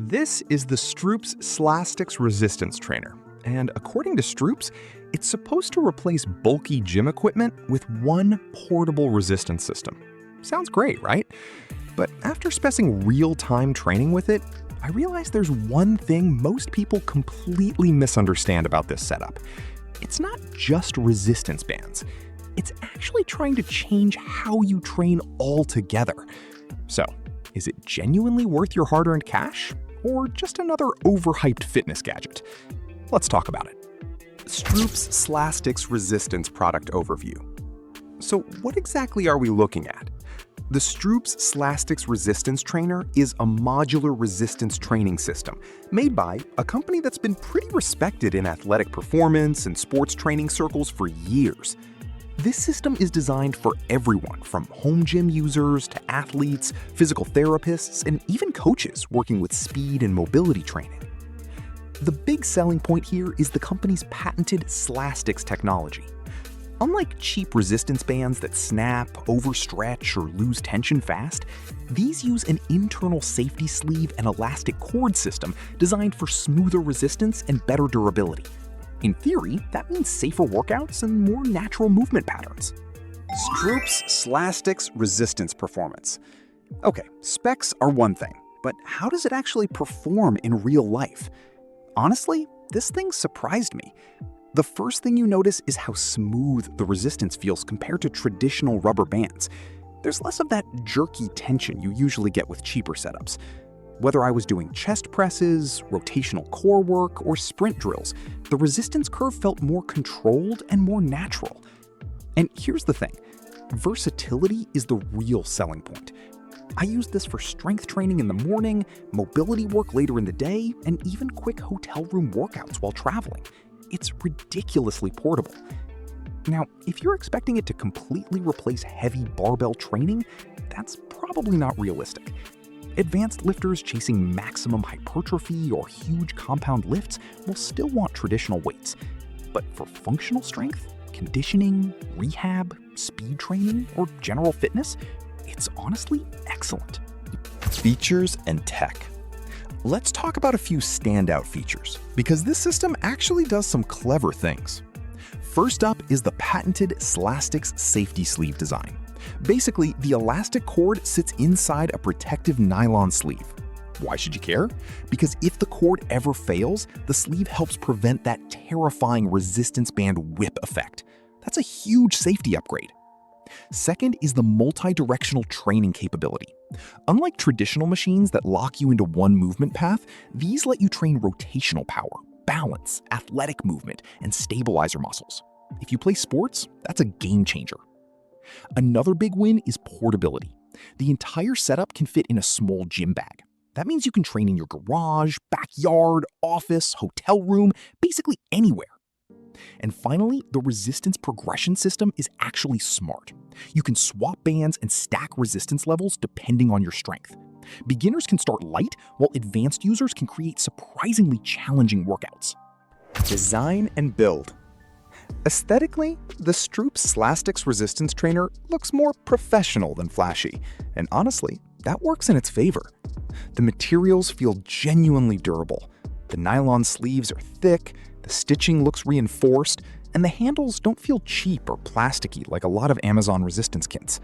This is the Stroops Slastix Resistance Trainer, and according to Stroops, it's supposed to replace bulky gym equipment with one portable resistance system. Sounds great, right? But after spending real-time training with it, I realized there's one thing most people completely misunderstand about this setup. It's not just resistance bands. It's actually trying to change how you train altogether. So, is it genuinely worth your hard-earned cash? Or just another overhyped fitness gadget? Let's talk about it. Stroops Slastix Resistance Product Overview. So what exactly are we looking at? The Stroops Slastix Resistance Trainer is a modular resistance training system made by a company that's been pretty respected in athletic performance and sports training circles for years. This system is designed for everyone from home gym users to athletes, physical therapists, and even coaches working with speed and mobility training. The big selling point here is the company's patented Slastix technology. Unlike cheap resistance bands that snap, overstretch, or lose tension fast, these use an internal safety sleeve and elastic cord system designed for smoother resistance and better durability. In theory, that means safer workouts and more natural movement patterns. Stroops Slastix Resistance Performance. Okay, specs are one thing, but how does it actually perform in real life? Honestly, this thing surprised me. The first thing you notice is how smooth the resistance feels compared to traditional rubber bands. There's less of that jerky tension you usually get with cheaper setups. Whether I was doing chest presses, rotational core work, or sprint drills, the resistance curve felt more controlled and more natural. And here's the thing, versatility is the real selling point. I use this for strength training in the morning, mobility work later in the day, and even quick hotel room workouts while traveling. It's ridiculously portable. Now, if you're expecting it to completely replace heavy barbell training, that's probably not realistic. Advanced lifters chasing maximum hypertrophy or huge compound lifts will still want traditional weights. But for functional strength, conditioning, rehab, speed training, or general fitness, it's honestly excellent. Features and tech. Let's talk about a few standout features, because this system actually does some clever things. First up is the patented Slastix safety sleeve design. Basically, the elastic cord sits inside a protective nylon sleeve. Why should you care? Because if the cord ever fails, the sleeve helps prevent that terrifying resistance band whip effect. That's a huge safety upgrade. Second is the multi-directional training capability. Unlike traditional machines that lock you into one movement path, these let you train rotational power, balance, athletic movement, and stabilizer muscles. If you play sports, that's a game changer. Another big win is portability. The entire setup can fit in a small gym bag. That means you can train in your garage, backyard, office, hotel room, basically anywhere. And finally, the resistance progression system is actually smart. You can swap bands and stack resistance levels depending on your strength. Beginners can start light, while advanced users can create surprisingly challenging workouts. Design and build. Aesthetically, the Stroops Slastix Resistance Trainer looks more professional than flashy, and honestly, that works in its favor. The materials feel genuinely durable. The nylon sleeves are thick, the stitching looks reinforced, and the handles don't feel cheap or plasticky like a lot of Amazon resistance kits.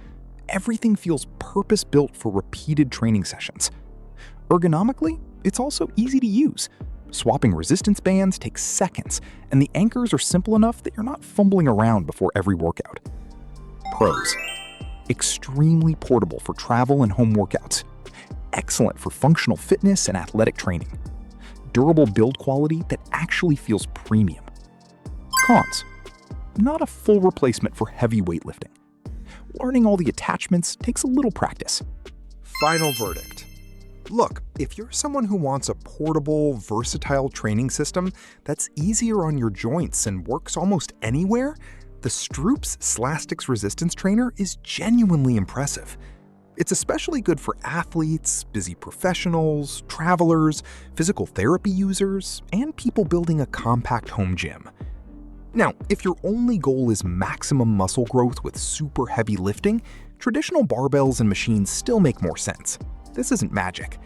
Everything feels purpose-built for repeated training sessions. Ergonomically, it's also easy to use. Swapping resistance bands takes seconds, and the anchors are simple enough that you're not fumbling around before every workout. Pros. Extremely portable for travel and home workouts. Excellent for functional fitness and athletic training. Durable build quality that actually feels premium. Cons. Not a full replacement for heavy weightlifting. Learning all the attachments takes a little practice. Final verdict. Look, if you're someone who wants a portable, versatile training system that's easier on your joints and works almost anywhere, the Stroops Slastix Resistance Trainer is genuinely impressive. It's especially good for athletes, busy professionals, travelers, physical therapy users, and people building a compact home gym. Now, if your only goal is maximum muscle growth with super heavy lifting, traditional barbells and machines still make more sense. This isn't magic.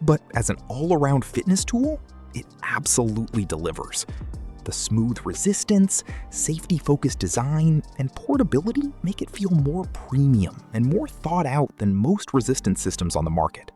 But as an all-around fitness tool, it absolutely delivers. The smooth resistance, safety-focused design, and portability make it feel more premium and more thought out than most resistance systems on the market.